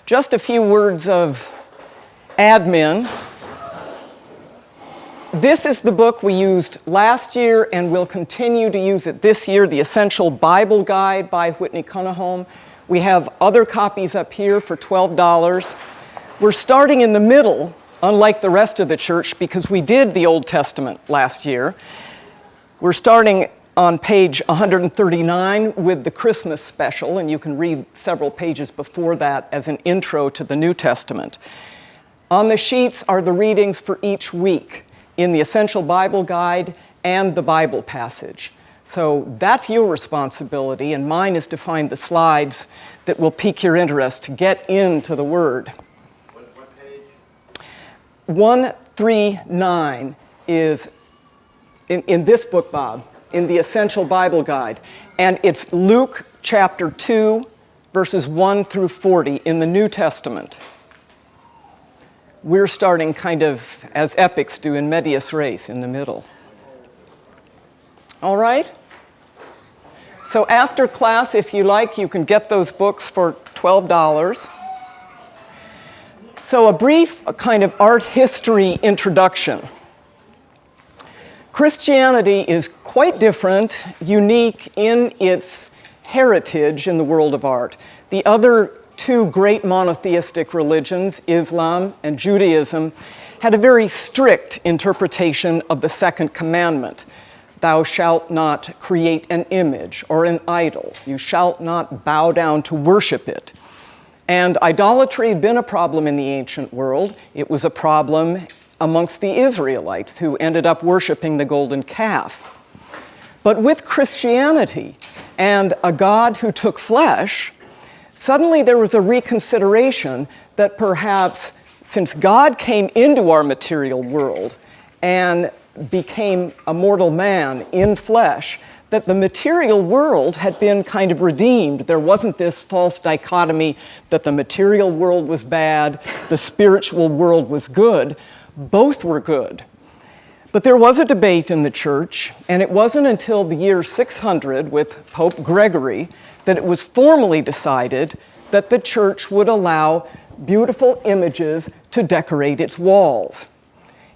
Just a few words of admin. This is the book we used last year and will continue to use it this year, the Essential Bible Guide by Whitney Cunningham. We have other copies up here for $12. We're starting in the middle, unlike the rest of the church, because we did the Old Testament last year. We're starting on page 139 with the Christmas special, and you can read several pages before that as an intro to the New Testament. On the sheets are the readings for each week in the Essential Bible Guide and the Bible passage. So that's your responsibility, and mine is to find the slides that will pique your interest to get into the Word. What page? 139 is in this book, Bob, in the Essential Bible Guide. And it's Luke chapter 2, verses 1 through 40 in the New Testament. We're starting kind of as epics do in medias res, in the middle. All right? So after class, if you like, you can get those books for $12. So a brief kind of art history introduction. Christianity is quite different, unique in its heritage in the world of art. The other two great monotheistic religions, Islam and Judaism, had a very strict interpretation of the second commandment. Thou shalt not create an image or an idol. You shalt not bow down to worship it. And idolatry had been a problem in the ancient world. It was a problem amongst the Israelites, who ended up worshiping the golden calf. But with Christianity and a God who took flesh, suddenly there was a reconsideration that perhaps since God came into our material world and became a mortal man in flesh, that the material world had been kind of redeemed. There wasn't this false dichotomy that the material world was bad, the spiritual world was good. Both were good. But there was a debate in the church, and it wasn't until the year 600 with Pope Gregory that it was formally decided that the church would allow beautiful images to decorate its walls.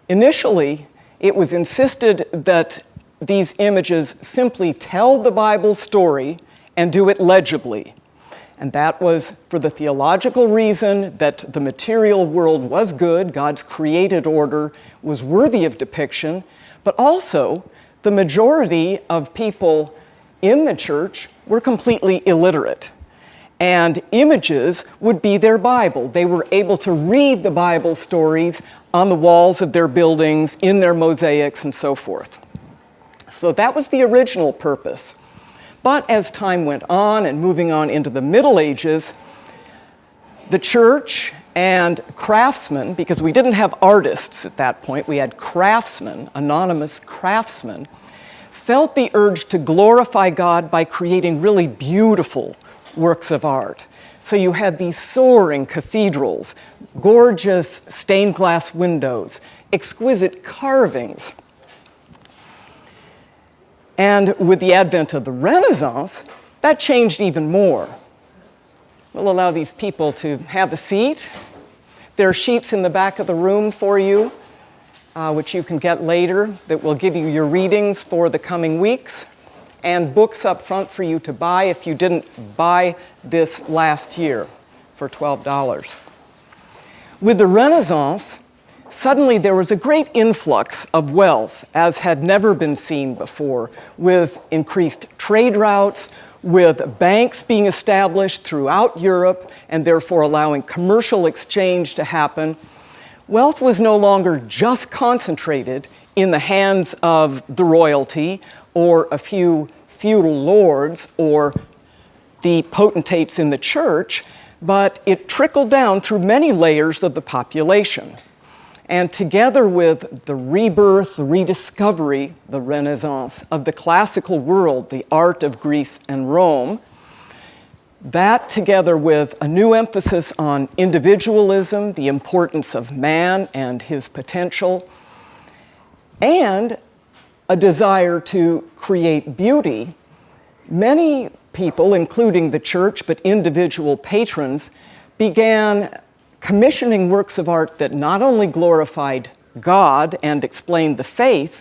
Initially, it was insisted that these images simply tell the Bible story and do it legibly. And that was for the theological reason that the material world was good, God's created order was worthy of depiction, but also the majority of people in the church were completely illiterate. And images would be their Bible. They were able to read the Bible stories on the walls of their buildings, in their mosaics, and so forth. So that was the original purpose. But as time went on and moving on into the Middle Ages, the church and craftsmen, because we didn't have artists at that point, we had craftsmen, anonymous craftsmen, felt the urge to glorify God by creating really beautiful works of art. So you had these soaring cathedrals, gorgeous stained glass windows, exquisite carvings. And with the advent of the Renaissance, that changed even more. We'll allow these people to have a seat. There are sheets in the back of the room for you, which you can get later, that will give you your readings for the coming weeks, and books up front for you to buy if you didn't buy this last year for $12. With the Renaissance, suddenly there was a great influx of wealth, as had never been seen before, with increased trade routes, with banks being established throughout Europe, and therefore allowing commercial exchange to happen. Wealth was no longer just concentrated in the hands of the royalty, or a few feudal lords, or the potentates in the church, but it trickled down through many layers of the population. And together with the rebirth, the rediscovery, the Renaissance of the classical world, the art of Greece and Rome, that together with a new emphasis on individualism, the importance of man and his potential, and a desire to create beauty, many people, including the church, but individual patrons, began commissioning works of art that not only glorified God and explained the faith,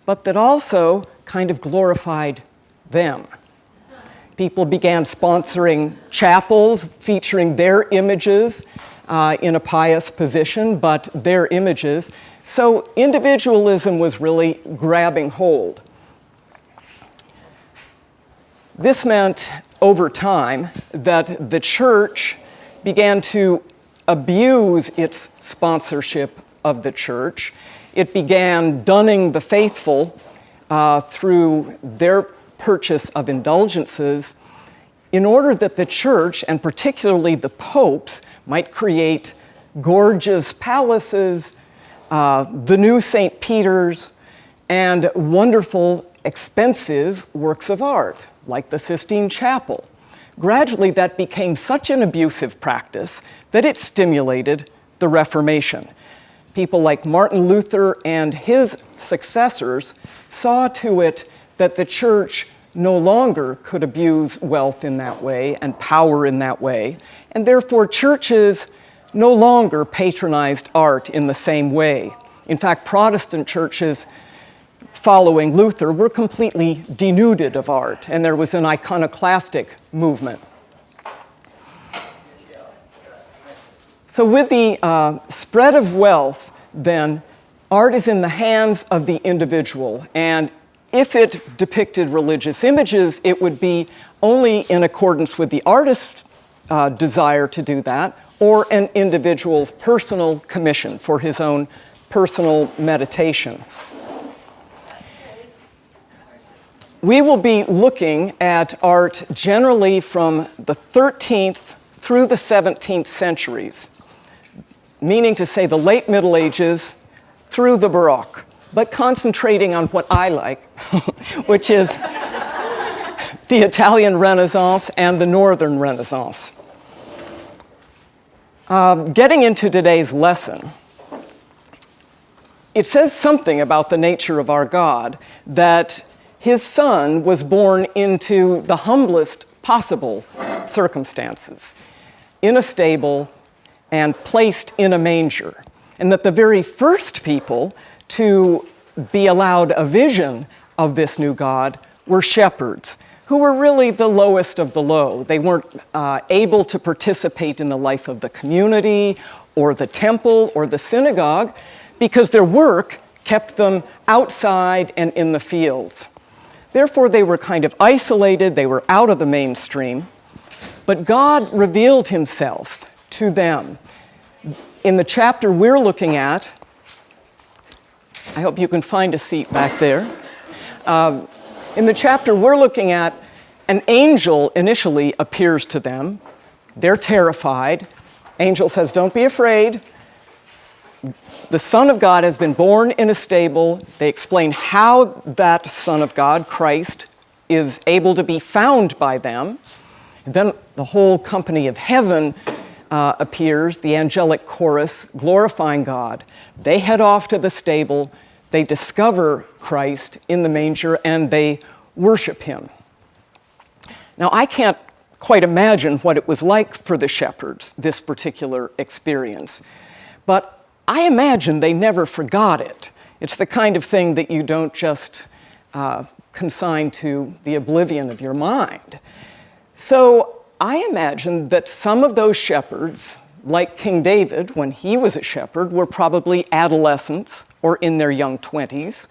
but that also kind of glorified them. People began sponsoring chapels featuring their images in a pious position, but their images. So individualism was really grabbing hold. This meant, over time, that the church began to abuse its sponsorship of the church. It began dunning the faithful through their purchase of indulgences in order that the church, and particularly the popes, might create gorgeous palaces, the new St. Peter's, and wonderful, expensive works of art, like the Sistine Chapel. Gradually, that became such an abusive practice that it stimulated the Reformation. People like Martin Luther and his successors saw to it that the church no longer could abuse wealth in that way and power in that way, and therefore churches no longer patronized art in the same way. In fact, Protestant churches following Luther were completely denuded of art, and there was an iconoclastic movement. So with the spread of wealth, then, art is in the hands of the individual, and if it depicted religious images, it would be only in accordance with the artist's desire to do that, or an individual's personal commission for his own personal meditation. We will be looking at art generally from the 13th through the 17th centuries, meaning to say the late Middle Ages through the Baroque, but concentrating on what I like, which is the Italian Renaissance and the Northern Renaissance. Getting into today's lesson, it says something about the nature of our God that his son was born into the humblest possible circumstances, in a stable and placed in a manger, and that the very first people to be allowed a vision of this new God were shepherds, who were really the lowest of the low. They weren't able to participate in the life of the community or the temple or the synagogue because their work kept them outside and in the fields. Therefore, they were kind of isolated, they were out of the mainstream, but God revealed himself to them. In the chapter we're looking at, I hope you can find a seat back there. In the chapter we're looking at, an angel initially appears to them. They're terrified. Angel says, "Don't be afraid. The Son of God has been born in a stable." They explain how that Son of God, Christ, is able to be found by them. And then the whole company of heaven appears, the angelic chorus, glorifying God. They head off to the stable, they discover Christ in the manger, and they worship him. Now, I can't quite imagine what it was like for the shepherds, this particular experience, but I imagine they never forgot it. It's the kind of thing that you don't just consign to the oblivion of your mind. So I imagine that some of those shepherds, like King David when he was a shepherd, were probably adolescents or in their young 20s.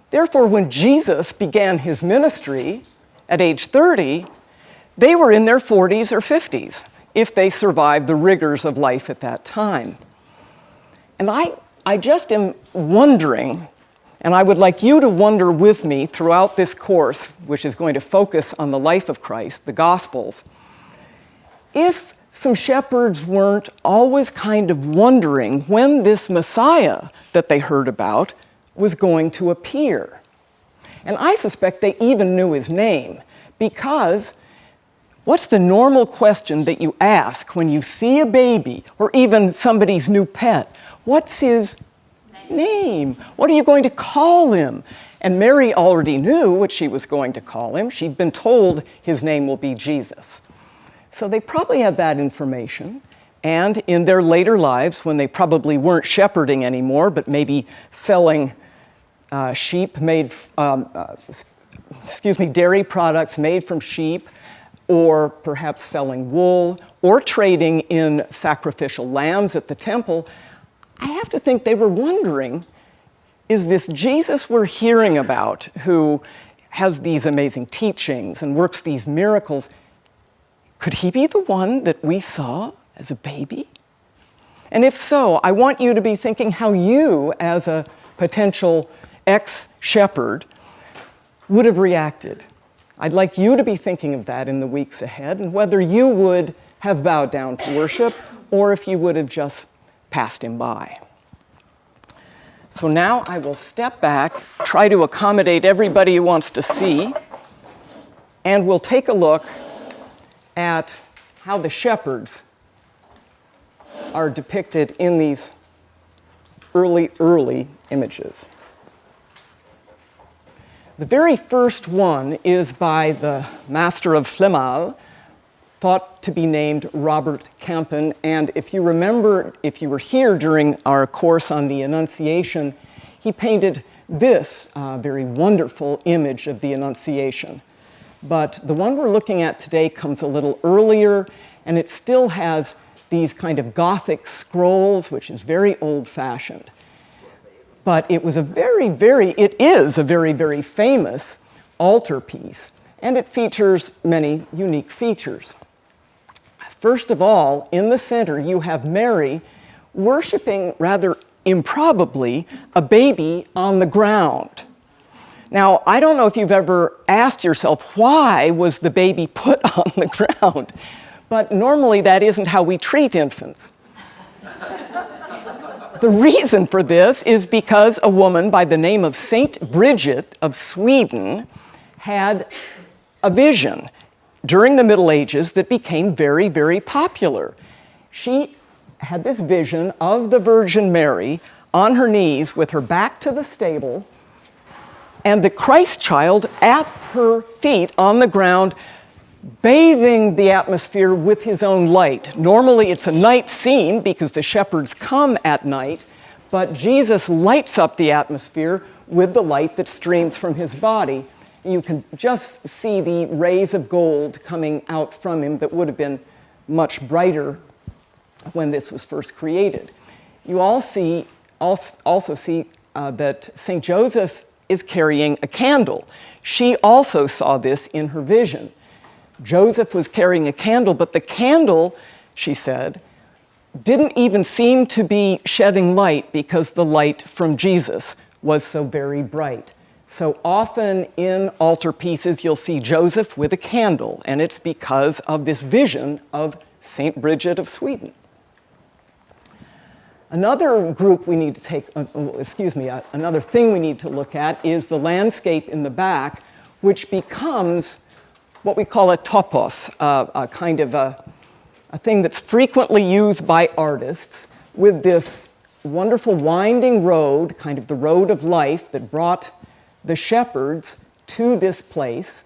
Therefore, when Jesus began his ministry at age 30, they were in their 40s or 50s, if they survived the rigors of life at that time. And I just am wondering, and I would like you to wonder with me throughout this course, which is going to focus on the life of Christ, the Gospels, if some shepherds weren't always kind of wondering when this Messiah that they heard about was going to appear. And I suspect they even knew his name, because what's the normal question that you ask when you see a baby or even somebody's new pet? What's his name? What are you going to call him? And Mary already knew what she was going to call him. She'd been told his name will be Jesus. So they probably had that information. And in their later lives, when they probably weren't shepherding anymore, but maybe selling dairy products made from sheep, or perhaps selling wool, or trading in sacrificial lambs at the temple, I have to think they were wondering, is this Jesus we're hearing about, who has these amazing teachings and works these miracles, could he be the one that we saw as a baby? And if so, I want you to be thinking how you, as a potential ex-shepherd, would have reacted. I'd like you to be thinking of that in the weeks ahead, and whether you would have bowed down to worship or if you would have just passed him by. So now I will step back, try to accommodate everybody who wants to see, and we'll take a look at how the shepherds are depicted in these early images. The very first one is by the master of Flemal, thought to be named Robert Campen. And if you remember, if you were here during our course on the Annunciation, he painted this very wonderful image of the Annunciation. But the one we're looking at today comes a little earlier, and it still has these kind of Gothic scrolls, which is very old-fashioned. But it is a very famous altarpiece, and it features many unique features. First of all, in the center, you have Mary worshiping, rather improbably, a baby on the ground. Now, I don't know if you've ever asked yourself, why was the baby put on the ground? But normally that isn't how we treat infants. The reason for this is because a woman by the name of Saint Bridget of Sweden had a vision during the Middle Ages that became very popular. She had this vision of the Virgin Mary on her knees with her back to the stable and the Christ child at her feet on the ground, bathing the atmosphere with his own light. Normally it's a night scene because the shepherds come at night, but Jesus lights up the atmosphere with the light that streams from his body. You can just see the rays of gold coming out from him that would have been much brighter when this was first created. You also see that St. Joseph is carrying a candle. She also saw this in her vision. Joseph was carrying a candle, but the candle, she said, didn't even seem to be shedding light because the light from Jesus was so very bright. So often in altarpieces, you'll see Joseph with a candle, and it's because of this vision of Saint Bridget of Sweden. Another group we need to take, another thing we need to look at is the landscape in the back, which becomes what we call a topos, a kind of a thing that's frequently used by artists with this wonderful winding road, kind of the road of life that brought the shepherds to this place,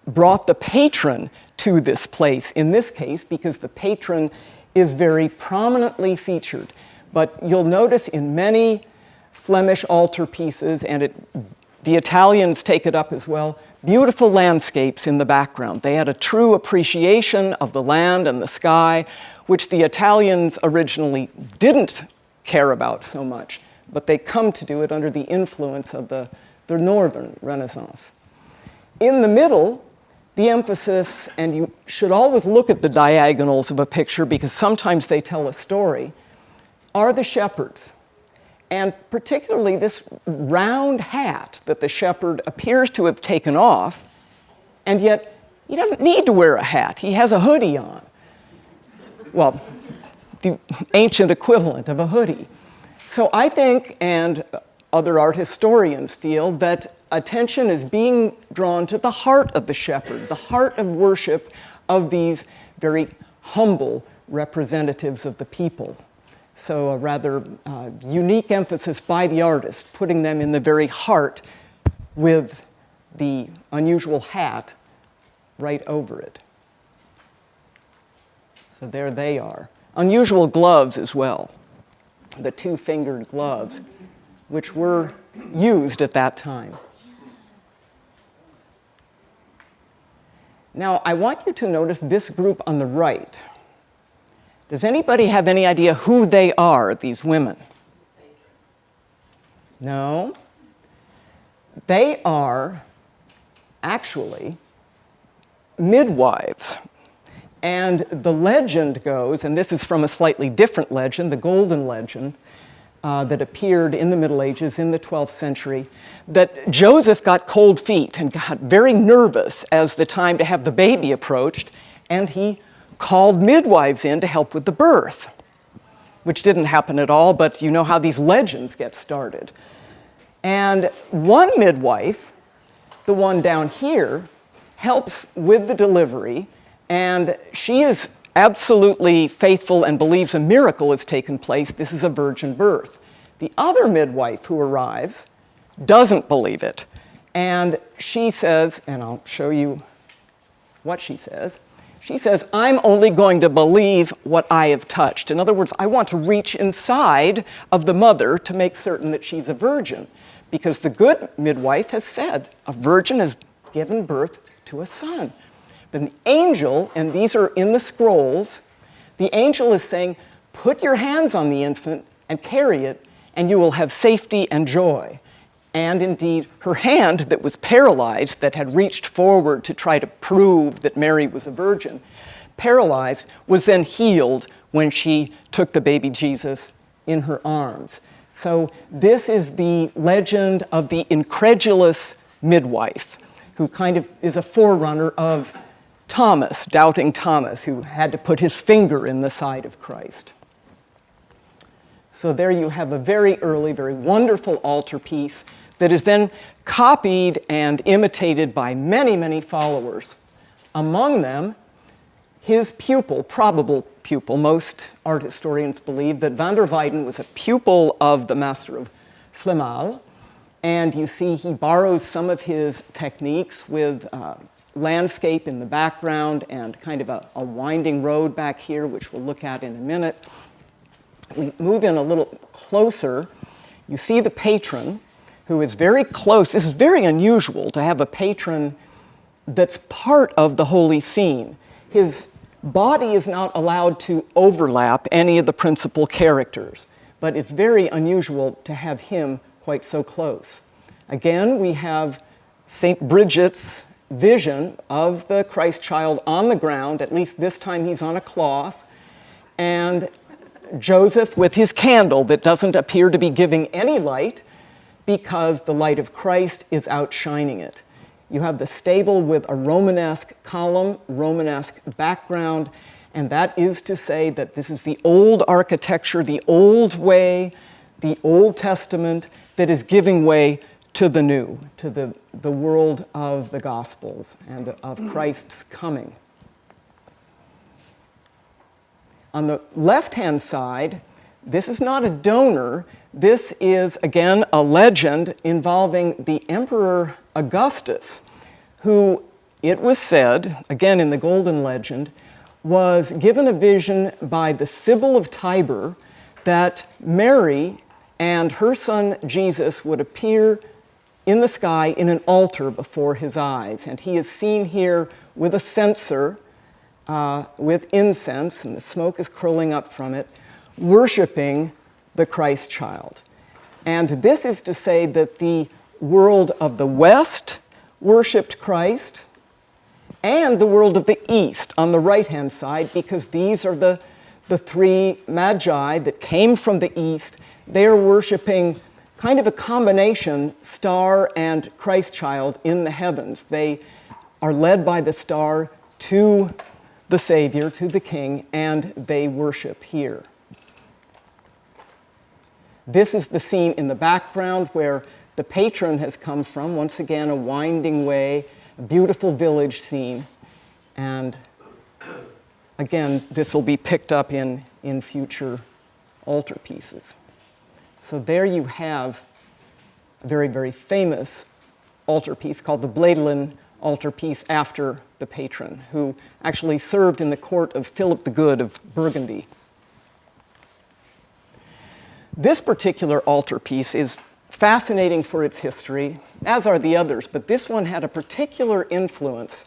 brought the patron to this place, in this case, because the patron is very prominently featured. But you'll notice in many Flemish altarpieces, and the Italians take it up as well, beautiful landscapes in the background. They had a true appreciation of the land and the sky, which the Italians originally didn't care about so much, but they come to do it under the influence of the Northern Renaissance. In the middle, the emphasis, and you should always look at the diagonals of a picture because sometimes they tell a story, are the shepherds. And particularly this round hat that the shepherd appears to have taken off, and yet he doesn't need to wear a hat. He has a hoodie on. Well, the ancient equivalent of a hoodie. So I think, and other art historians feel, that attention is being drawn to the heart of the shepherd, the heart of worship of these very humble representatives of the people. So a rather unique emphasis by the artist, putting them in the very heart with the unusual hat right over it. So there they are. unusual gloves as well, the two-fingered gloves, which were used at that time. Now, I want you to notice this group on the right. Does anybody have any idea who they are, these women? No? They are actually midwives. And the legend goes, and this is from a slightly different legend, the Golden Legend, that appeared in the Middle Ages in the 12th century, that Joseph got cold feet and got very nervous as the time to have the baby approached, and he called midwives in to help with the birth, which didn't happen at all, but you know how these legends get started. And one midwife, the one down here, helps with the delivery, and she is absolutely faithful and believes a miracle has taken place. This is a virgin birth. The other midwife who arrives doesn't believe it. And she says, and I'll show you what she says. She says, I'm only going to believe what I have touched. In other words, I want to reach inside of the mother to make certain that she's a virgin. Because the good midwife has said, a virgin has given birth to a son. But the angel, and these are in the scrolls, the angel is saying, put your hands on the infant and carry it, and you will have safety and joy. And indeed, her hand that was paralyzed, that had reached forward to try to prove that Mary was a virgin, paralyzed, was then healed when she took the baby Jesus in her arms. So this is the legend of the incredulous midwife, who kind of is a forerunner of Thomas, doubting Thomas, who had to put his finger in the side of Christ. So there you have a very early, very wonderful altarpiece that is then copied and imitated by many, many followers. Among them, his pupil, probable pupil, most art historians believe that van der Weyden was a pupil of the master of Flimal, and you see he borrows some of his techniques with landscape in the background and kind of a winding road back here, which we'll look at in a minute. We move in a little closer. You see the patron, who is very close. This is very unusual to have a patron that's part of the holy scene. His body is not allowed to overlap any of the principal characters, but it's very unusual to have him quite so close. Again, we have St. Bridget's vision of the Christ child on the ground, at least this time he's on a cloth, and Joseph with his candle that doesn't appear to be giving any light because the light of Christ is outshining it. You have the stable with a Romanesque column, Romanesque background, and that is to say that this is the old architecture, the old way, the Old Testament that is giving way to the new, to the world of the Gospels and of Christ's coming. On the left-hand side, this is not a donor. This is, again, a legend involving the Emperor Augustus, who, it was said, again in the Golden Legend, was given a vision by the Sibyl of Tibur that Mary and her son Jesus would appear in the sky in an altar before his eyes. And he is seen here with a censer, with incense, and the smoke is curling up from it, worshiping the Christ child. And this is to say that the world of the West worshipped Christ, and the world of the East on the right-hand side, because these are the three magi that came from the East. They are worshiping kind of a combination, star and Christ child in the heavens. They are led by the star to the Savior, to the King, and they worship here. This is the scene in the background where the patron has come from. Once again, a winding way, a beautiful village scene. And again, this will be picked up in future altarpieces. So there you have a very, very famous altarpiece called the Bladelin altarpiece after the patron, who actually served in the court of Philip the Good of Burgundy. This particular altarpiece is fascinating for its history, as are the others, but this one had a particular influence.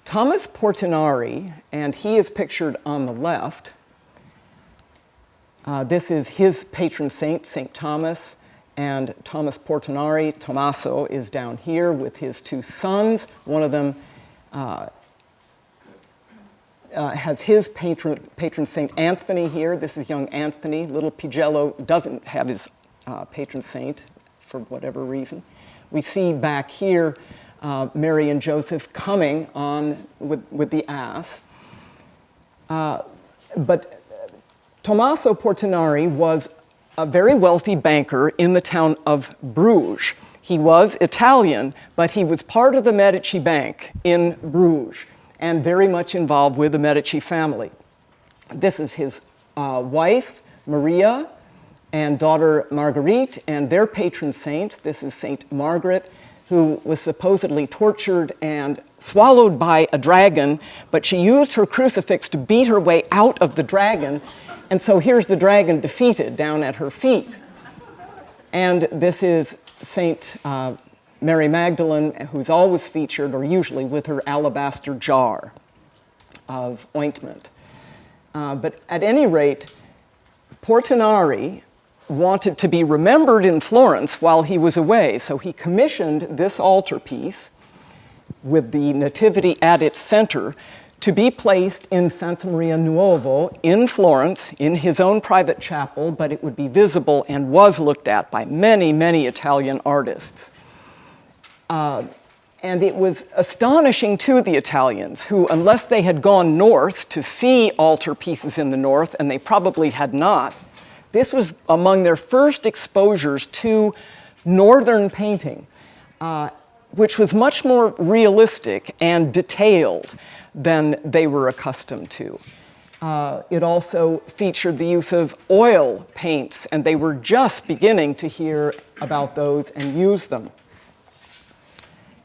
Thomas Portinari, and he is pictured on the left. This is his patron saint, St. Thomas, and Thomas Portinari, Tommaso, is down here with his two sons. One of them has his patron saint Anthony here. This is young Anthony. Little Pigello doesn't have his patron saint for whatever reason. We see back here Mary and Joseph coming on with the ass. But Tommaso Portinari was a very wealthy banker in the town of Bruges. He was Italian, but he was part of the Medici Bank in Bruges and very much involved with the Medici family. This is his wife, Maria, and daughter Marguerite, and their patron saint. This is Saint Margaret, who was supposedly tortured and swallowed by a dragon, but she used her crucifix to beat her way out of the dragon, and so here's the dragon defeated down at her feet. And this is Saint Mary Magdalene, who's always featured, or usually with her alabaster jar of ointment. But at any rate, Portinari wanted to be remembered in Florence while he was away, so he commissioned this altarpiece with the Nativity at its center to be placed in Santa Maria Nuovo in Florence, in his own private chapel, but it would be visible and was looked at by many, many Italian artists. And it was astonishing to the Italians, who, unless they had gone north to see altarpieces in the north, and they probably had not, this was among their first exposures to northern painting, which was much more realistic and detailed than they were accustomed to. It also featured the use of oil paints, and they were just beginning to hear about those and use them.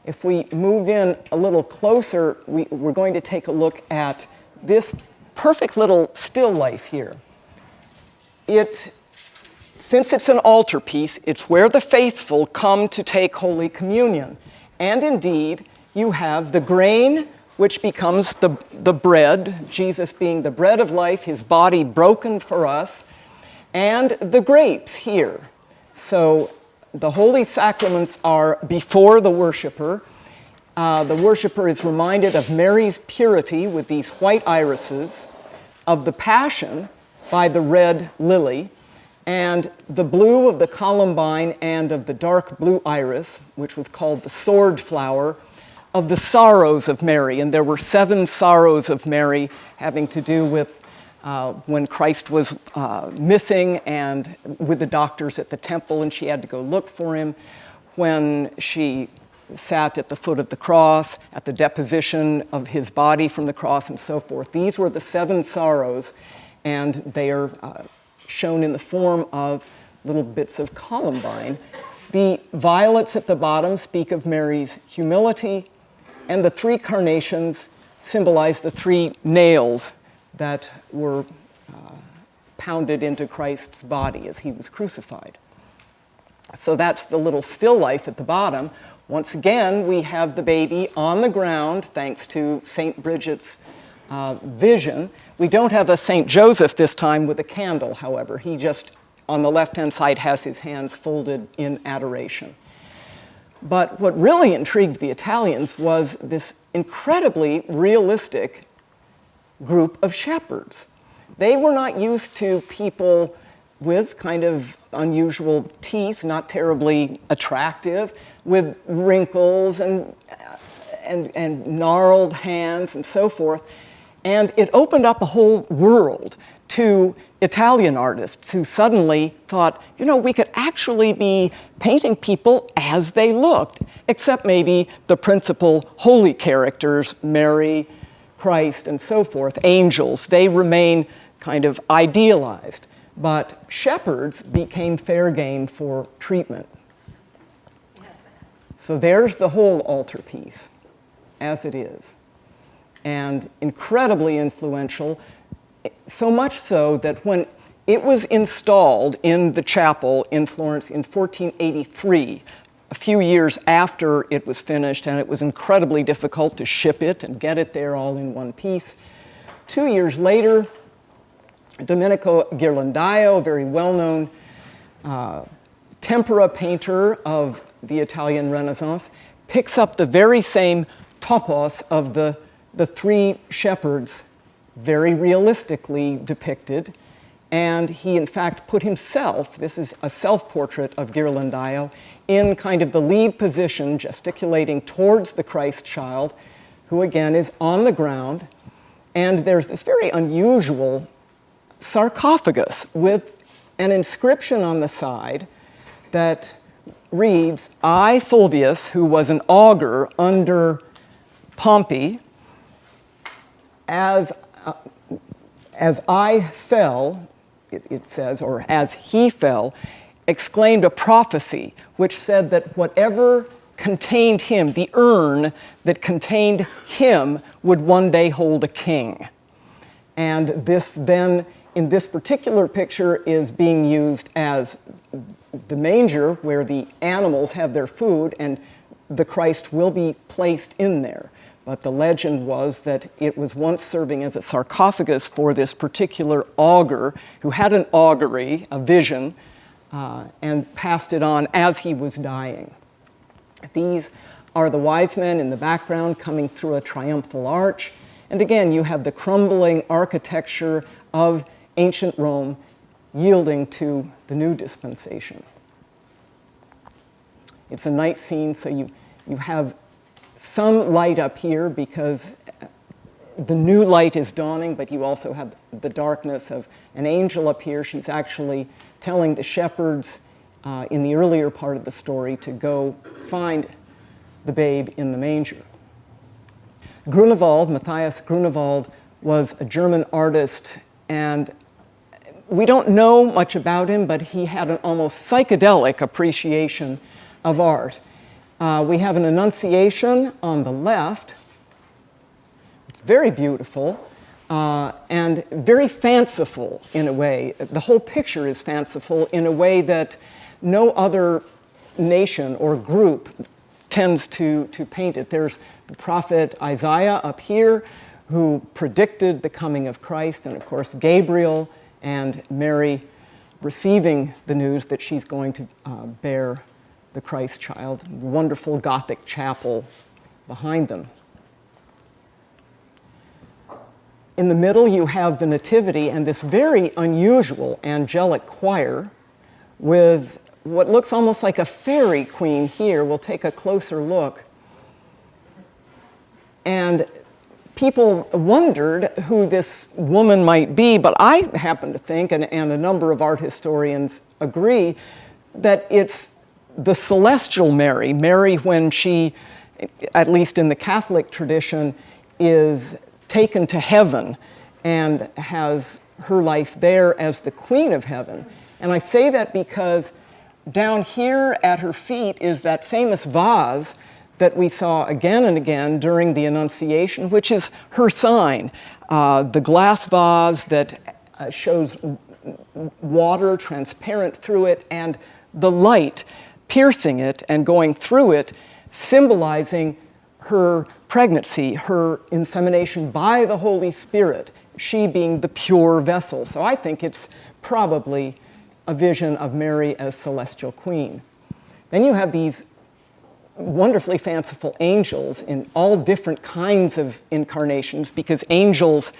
If we move in a little closer, we're going to take a look at this perfect little still life here. Since it's an altarpiece, it's where the faithful come to take Holy Communion. And indeed, you have the grain, which becomes the bread, Jesus being the bread of life, his body broken for us, and the grapes here. So the holy sacraments are before the worshiper. The worshiper is reminded of Mary's purity with these white irises, of the Passion by the red lily, and the blue of the columbine and of the dark blue iris, which was called the sword flower, of the sorrows of Mary. And there were 7 sorrows of Mary having to do with when Christ was missing and with the doctors at the temple, and she had to go look for him, when she sat at the foot of the cross, at the deposition of his body from the cross, and so forth. These were the 7 sorrows, and they are shown in the form of little bits of columbine. The violets at the bottom speak of Mary's humility, and the 3 carnations symbolize the 3 nails that were pounded into Christ's body as he was crucified. So that's the little still life at the bottom. Once again, we have the baby on the ground, thanks to St. Bridget's vision. We don't have a St. Joseph this time with a candle, however. He just, on the left-hand side, has his hands folded in adoration. But what really intrigued the Italians was this incredibly realistic group of shepherds. They were not used to people with kind of unusual teeth, not terribly attractive, with wrinkles and gnarled hands and so forth. And it opened up a whole world to Italian artists who suddenly thought, you know, we could actually be painting people as they looked, except maybe the principal holy characters, Mary, Christ, and so forth, angels. They remain kind of idealized. But shepherds became fair game for treatment. So there's the whole altarpiece, as it is. And incredibly influential, so much so that when It was installed in the chapel in Florence in 1483, a few years after it was finished, and it was incredibly difficult to ship it and get it there all in one piece. 2 years later, Domenico Ghirlandaio, a very well-known tempera painter of the Italian Renaissance, picks up the very same topos of the three shepherds, very realistically depicted, and he in fact put himself, this is a self-portrait of Ghirlandaio, in kind of the lead position, gesticulating towards the Christ child, who again is on the ground, and there's this very unusual sarcophagus with an inscription on the side that reads, I, Fulvius, who was an augur under Pompey, as I fell, it says, or as he fell, exclaimed a prophecy which said that whatever contained him, the urn that contained him, would one day hold a king. And this then, in this particular picture, is being used as the manger where the animals have their food, and the Christ will be placed in there. But the legend was that it was once serving as a sarcophagus for this particular augur who had an augury, a vision, and passed it on as he was dying. These are the wise men in the background coming through a triumphal arch. And again, you have the crumbling architecture of ancient Rome yielding to the new dispensation. It's a night scene, so you have some light up here because the new light is dawning, but you also have the darkness of an angel up here. She's actually telling the shepherds in the earlier part of the story to go find the babe in the manger. Grunewald, Matthias Grunewald, was a German artist, and we don't know much about him, but he had an almost psychedelic appreciation of art. We have an Annunciation on the left. It's very beautiful and very fanciful in a way. The whole picture is fanciful in a way that no other nation or group tends to paint it. There's the prophet Isaiah up here who predicted the coming of Christ, and of course Gabriel and Mary receiving the news that she's going to bear the Christ child, the wonderful Gothic chapel behind them. In the middle, you have the Nativity and this very unusual angelic choir with what looks almost like a fairy queen here. We'll take a closer look. And people wondered who this woman might be, but I happen to think, and a number of art historians agree, that it's the celestial Mary, Mary when she, at least in the Catholic tradition, is taken to heaven and has her life there as the Queen of Heaven. And I say that because down here at her feet is that famous vase that we saw again and again during the Annunciation, which is her sign. The glass vase that shows water transparent through it and the light piercing it and going through it, symbolizing her pregnancy, her insemination by the Holy Spirit, she being the pure vessel. So I think it's probably a vision of Mary as celestial queen. Then you have these wonderfully fanciful angels in all different kinds of incarnations, because angels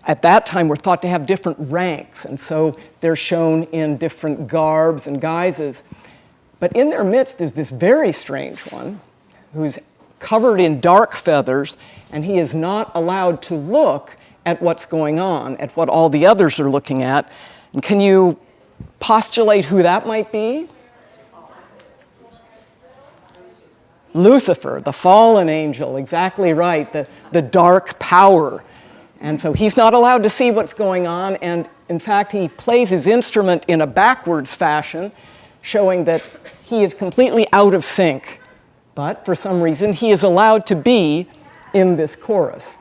at that time were thought to have different ranks, and so they're shown in different garbs and guises. But in their midst is this very strange one who's covered in dark feathers, and he is not allowed to look at what's going on, at what all the others are looking at. And can you postulate who that might be? Lucifer, the fallen angel, exactly right, the dark power. And so he's not allowed to see what's going on, and in fact he plays his instrument in a backwards fashion, showing that he is completely out of sync. But for some reason he is allowed to be in this chorus.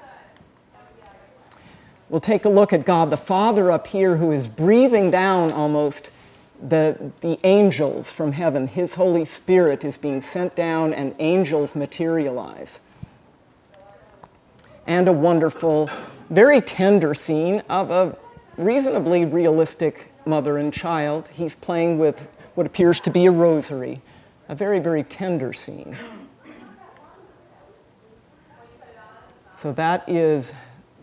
We'll take a look at God the Father up here, who is breathing down almost the angels from heaven. His Holy Spirit is being sent down and angels materialize. And a wonderful, very tender scene of a reasonably realistic mother and child. He's playing with what appears to be a rosary. A very, very tender scene. So that is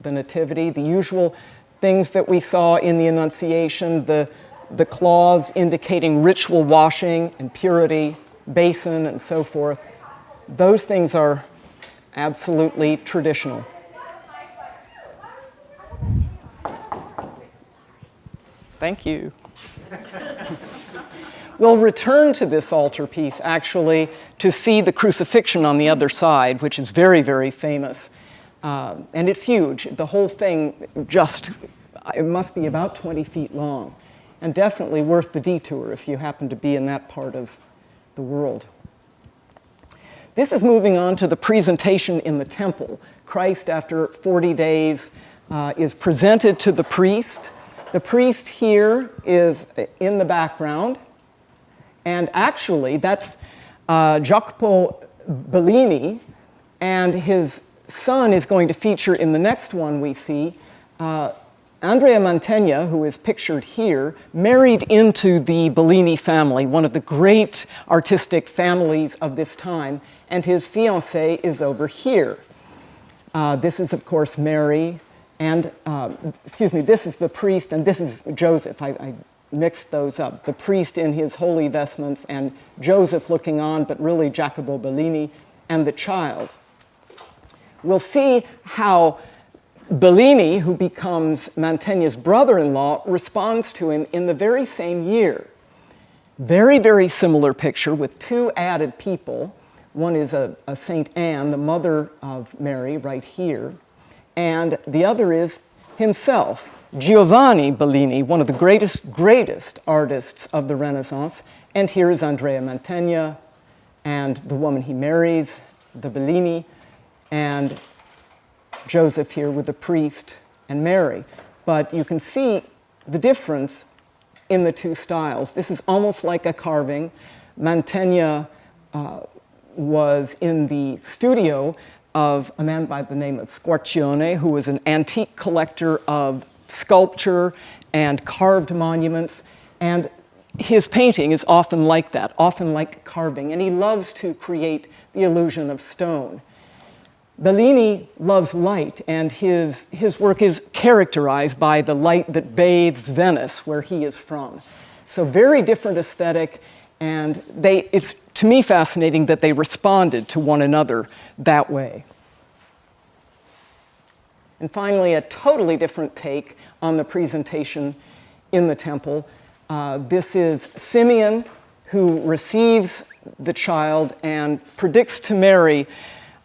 the Nativity, the usual things that we saw in the Annunciation, the cloths indicating ritual washing and purity, basin and so forth. Those things are absolutely traditional. Thank you. We'll return to this altarpiece, actually, to see the crucifixion on the other side, which is very, very famous. And it's huge. The whole thing it must be about 20 feet long, and definitely worth the detour if you happen to be in that part of the world. This is moving on to the presentation in the temple. Christ, after 40 days, is presented to the priest. The priest here is in the background. And actually, that's Jacopo Bellini, and his son is going to feature in the next one we see. Andrea Mantegna, who is pictured here, married into the Bellini family, one of the great artistic families of this time, and his fiancée is over here. This is, of course, Mary, and, this is the priest, and this is Joseph. I mixed those up. The priest in his holy vestments, and Joseph looking on, but really Jacopo Bellini, and the child. We'll see how Bellini, who becomes Mantegna's brother-in-law, responds to him in the very same year. Very, very similar picture with two added people. One is a Saint Anne, the mother of Mary, right here, and the other is himself, Giovanni Bellini, one of the greatest artists of the Renaissance. And here is Andrea Mantegna and the woman he marries, the Bellini, and Joseph here with the priest and Mary. But you can see the difference in the two styles. This is almost like a carving. Mantegna was in the studio of a man by the name of Squarcione, who was an antique collector of sculpture and carved monuments, and his painting is often like that, often like carving, and he loves to create the illusion of stone. Bellini loves light, and his work is characterized by the light that bathes Venice, where he is from. So very different aesthetic, and it's to me fascinating that they responded to one another that way. And finally, a totally different take on the presentation in the temple. This is Simeon, who receives the child and predicts to Mary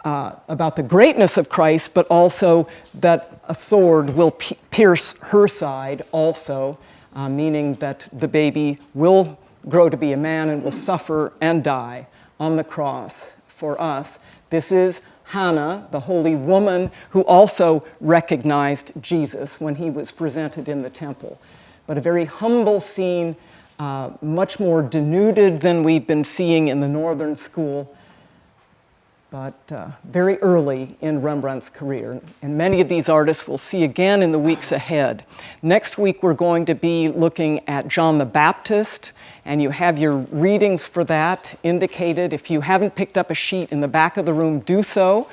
about the greatness of Christ, but also that a sword will pierce her side also, meaning that the baby will grow to be a man and will suffer and die on the cross for us. This is Hannah, the holy woman, who also recognized Jesus when he was presented in the temple. But a very humble scene, much more denuded than we've been seeing in the Northern School, but very early in Rembrandt's career. And many of these artists we'll see again in the weeks ahead. Next week, we're going to be looking at John the Baptist, and you have your readings for that indicated. If you haven't picked up a sheet in the back of the room, do so.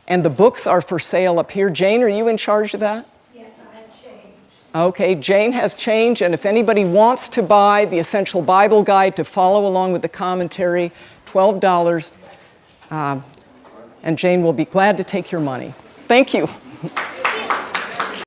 And the books are for sale up here. Jane, are you in charge of that? Yes, I have change. Okay, Jane has change, and if anybody wants to buy the Essential Bible Guide to follow along with the commentary, $12, and Jane will be glad to take your money. Thank you.